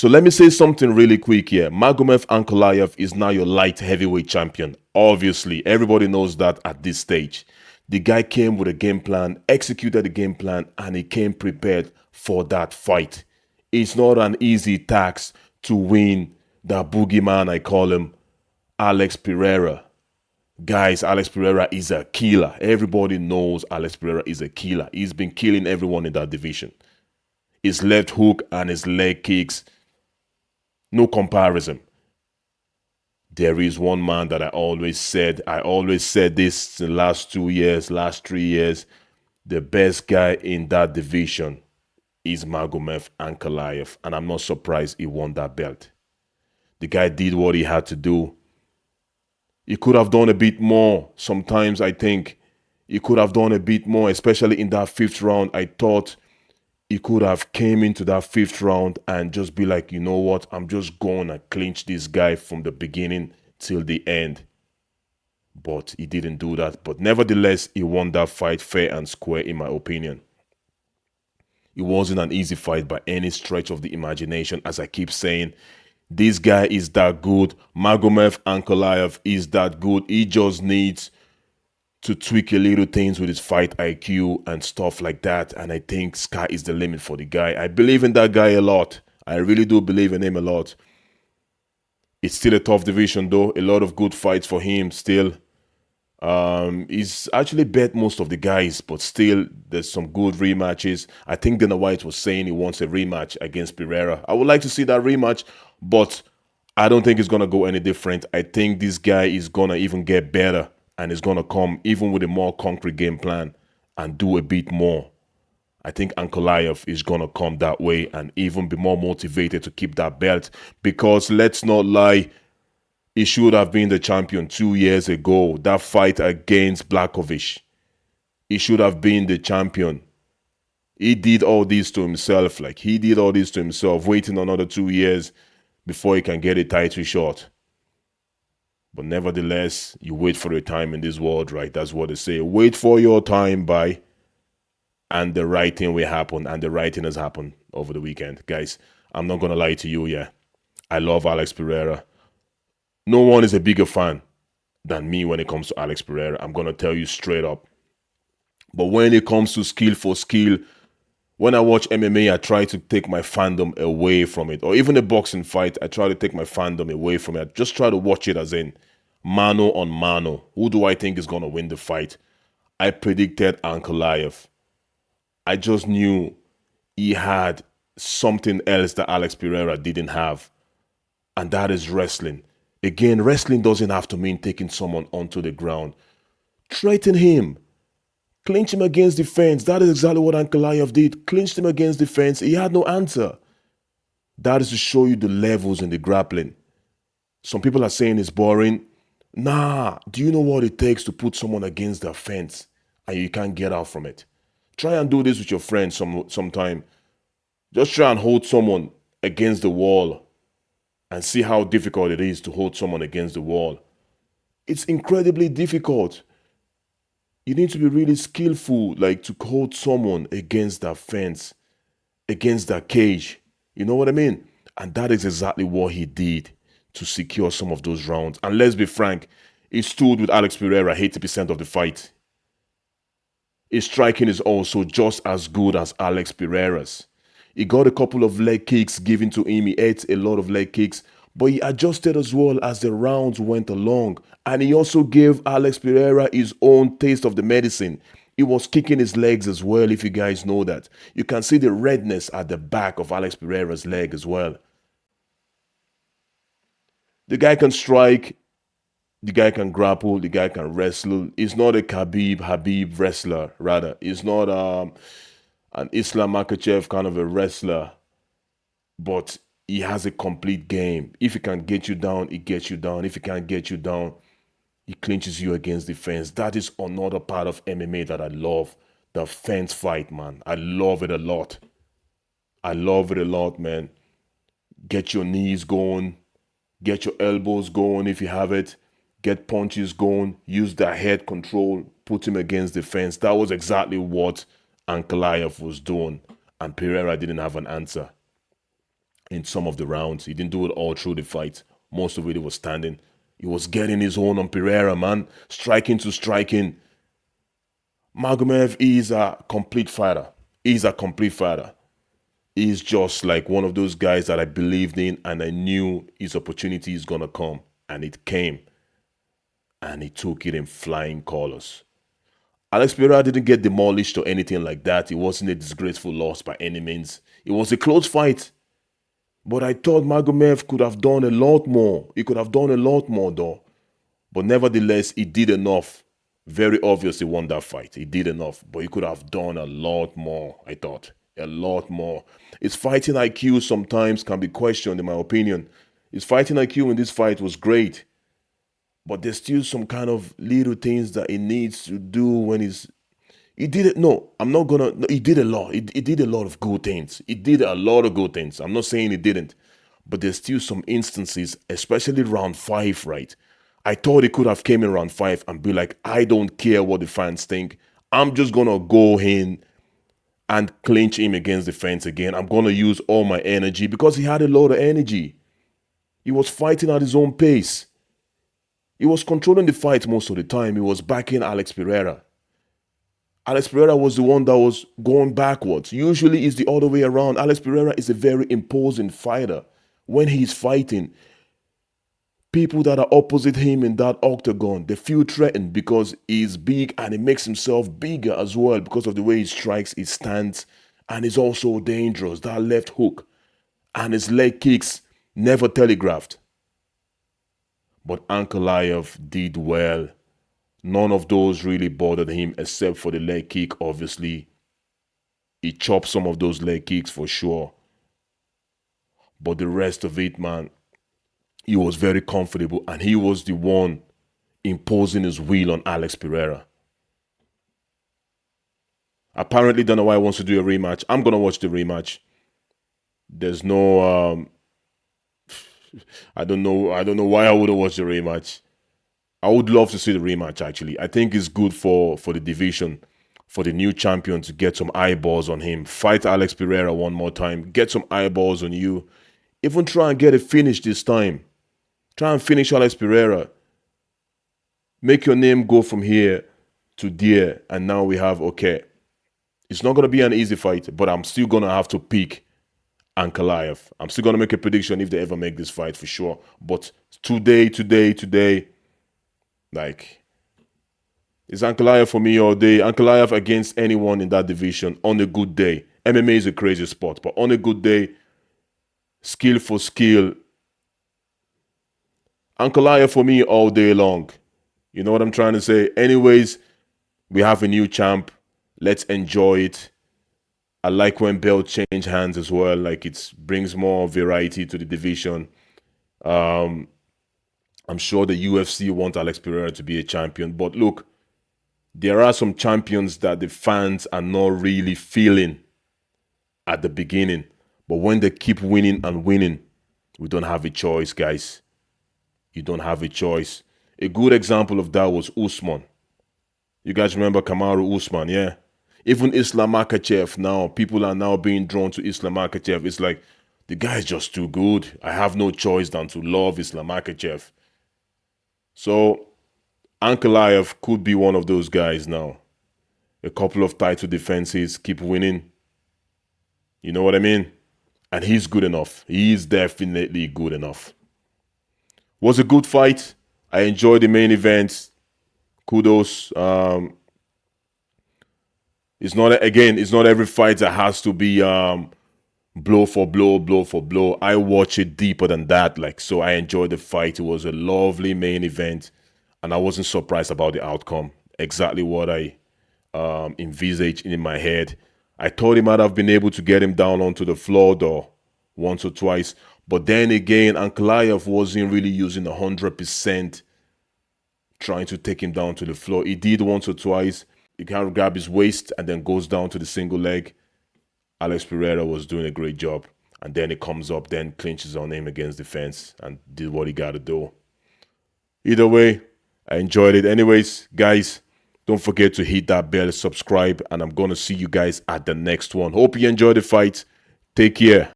So let me say something really quick here. Magomed Ankalaev is now your light heavyweight champion. Obviously, everybody knows that at this stage. The guy came with a game plan, executed the game plan, and he came prepared for that fight. It's not an easy task to win that boogeyman, I call him, Alex Pereira. Guys, Alex Pereira is a killer. Everybody knows Alex Pereira is a killer. He's been killing everyone in that division. His left hook and his leg kicks, no comparison. There is one man that I always said this in the last 2 years, last 3 years, the best guy in that division is Magomed Ankalaev, and I'm not surprised he won that belt. The guy did what he had to do. He could have done a bit more. Sometimes I think he could have done a bit more, especially in that fifth round. I thought he could have came into that fifth round and just be like, you know what, I'm just going to clinch this guy from the beginning till the end. But he didn't do that. But nevertheless, he won that fight fair and square, in my opinion. It wasn't an easy fight by any stretch of the imagination, as I keep saying. This guy is that good. Magomed Ankalaev is that good. He just needs to tweak a little things with his fight IQ and stuff like that. And I think sky is the limit for the guy. I believe in that guy a lot. I really do believe in him a lot. It's still a tough division though. A lot of good fights for him still. He's actually bet most of the guys, but still there's some good rematches. I think Dana White was saying he wants a rematch against Pereira. I would like to see that rematch, but I don't think it's going to go any different. I think this guy is going to even get better and is going to come even with a more concrete game plan and do a bit more. I think Ankalaev is going to come that way and even be more motivated to keep that belt, because let's not lie, he should have been the champion 2 years ago. That fight against Blachowicz, he should have been the champion. He did all this to himself. Waiting another 2 years before he can get a title shot. But nevertheless, you wait for your time in this world, right? That's what they say. Wait for your time, and the right thing will happen. And the right thing has happened over the weekend. Guys, I'm not going to lie to you, yeah. I love Alex Pereira. No one is a bigger fan than me when it comes to Alex Pereira. I'm going to tell you straight up. But when it comes to skill for skill, when I watch MMA, I try to take my fandom away from it. Or even a boxing fight, I try to take my fandom away from it. I just try to watch it as in mano on mano. Who do I think is going to win the fight? I predicted Ankalaev. I just knew he had something else that Alex Pereira didn't have. And that is wrestling. Again, wrestling doesn't have to mean taking someone onto the ground. Threaten him. Clinch him against the fence. That is exactly what Ankalaev did. Clinched him against the fence. He had no answer. That is to show you the levels in the grappling. Some people are saying it's boring. Nah, do you know what it takes to put someone against the fence and you can't get out from it? Try and do this with your friends sometime. Just try and hold someone against the wall and see how difficult it is to hold someone against the wall. It's incredibly difficult. You need to be really skillful, like to hold someone against that fence, against that cage. You know what I mean? And that is exactly what he did to secure some of those rounds. And let's be frank, he stood with Alex Pereira 80% of the fight. His striking is also just as good as Alex Pereira's. He got a couple of leg kicks given to him. He ate a lot of leg kicks, but he adjusted as well as the rounds went along. And he also gave Alex Pereira his own taste of the medicine. He was kicking his legs as well, if you guys know that. You can see the redness at the back of Alex Pereira's leg as well. The guy can strike, the guy can grapple, the guy can wrestle. He's not a Habib wrestler, rather. He's not an Islam Makhachev kind of a wrestler, but he has a complete game. If he can get you down, he gets you down. If he can't get you down, he clinches you against the fence. That is another part of MMA that I love. The fence fight, man. I love it a lot. I love it a lot, man. Get your knees going. Get your elbows going if you have it. Get punches going. Use that head control. Put him against the fence. That was exactly what Ankalaev was doing. And Pereira didn't have an answer. in some of the rounds. He didn't do it all through the fight. Most of it, he was standing. He was getting his own on Pereira, man. Striking to striking. Magomed is a complete fighter. He's a complete fighter. He's just like one of those guys that I believed in, and I knew his opportunity is going to come. And it came. And he took it in flying colors. Alex Pereira didn't get demolished or anything like that. It wasn't a disgraceful loss by any means. It was a close fight. But I thought Magomed could have done a lot more. He could have done a lot more though. But nevertheless, he did enough. Very obvious he won that fight. He did enough. But he could have done a lot more, I thought. A lot more. His fighting IQ sometimes can be questioned, in my opinion. His fighting IQ in this fight was great. But there's still some kind of little things that he needs to do when he did it. No, I'm not gonna. No, he did a lot. He did a lot of good things. He did a lot of good things. I'm not saying he didn't, but there's still some instances, especially round 5, right? I thought he could have came in round 5 and be like, I don't care what the fans think. I'm just gonna go in and clinch him against the fence again. I'm gonna use all my energy because he had a lot of energy. He was fighting at his own pace. He was controlling the fight most of the time. He was backing Alex Pereira. Alex Pereira was the one that was going backwards. Usually it's the other way around. Alex Pereira is a very imposing fighter. When he's fighting, people that are opposite him in that octagon, they feel threatened because he's big and he makes himself bigger as well because of the way he strikes, his stance, and he's also dangerous. That left hook and his leg kicks never telegraphed. But Ankalaev did well. None of those really bothered him except for the leg kick, obviously. He chopped some of those leg kicks for sure. But the rest of it, man, he was very comfortable and he was the one imposing his will on Alex Pereira. Apparently, Dana White wants to do a rematch. I'm going to watch the rematch. There's no... I don't know why I wouldn't watch the rematch. I would love to see the rematch, actually. I think it's good for the division, for the new champion to get some eyeballs on him. Fight Alex Pereira one more time. Get some eyeballs on you. Even try and get a finish this time. Try and finish Alex Pereira. Make your name go from here to there. And now we have, okay. It's not going to be an easy fight, but I'm still going to have to pick Ankalaev. I'm still going to make a prediction if they ever make this fight for sure. But today, like, it's Ankalaev for me all day. Ankalaev against anyone in that division on a good day. MMA is a crazy sport, but on a good day, skill for skill, Ankalaev for me all day long. You know what I'm trying to say? Anyways, we have a new champ. Let's enjoy it. I like when belts change hands as well. Like, it brings more variety to the division. I'm sure the UFC want Alex Pereira to be a champion. But look, there are some champions that the fans are not really feeling at the beginning. But when they keep winning and winning, we don't have a choice, guys. You don't have a choice. A good example of that was Usman. You guys remember Kamaru Usman, yeah? Even Islam Makhachev now, people are now being drawn to Islam Makhachev. It's like, the guy is just too good. I have no choice than to love Islam Makhachev. So, Ankalaev could be one of those guys now. A couple of title defenses, keep winning. You know what I mean? And he's good enough. He is definitely good enough. Was a good fight. I enjoyed the main event. Kudos. It's not every fight that has to be blow for blow, blow for blow. I watch it deeper than that. Like, so I enjoyed the fight. It was a lovely main event, and I wasn't surprised about the outcome. Exactly what I envisaged in my head. I thought he might have been able to get him down onto the floor though, once or twice. But then again, Ankalaev wasn't really using 100% trying to take him down to the floor. He did once or twice. He kind of grab his waist and then goes down to the single leg. Alex Pereira was doing a great job. And then it comes up, then clinches on him against the fence and did what he got to do. Either way, I enjoyed it. Anyways, guys, don't forget to hit that bell, subscribe, and I'm going to see you guys at the next one. Hope you enjoyed the fight. Take care.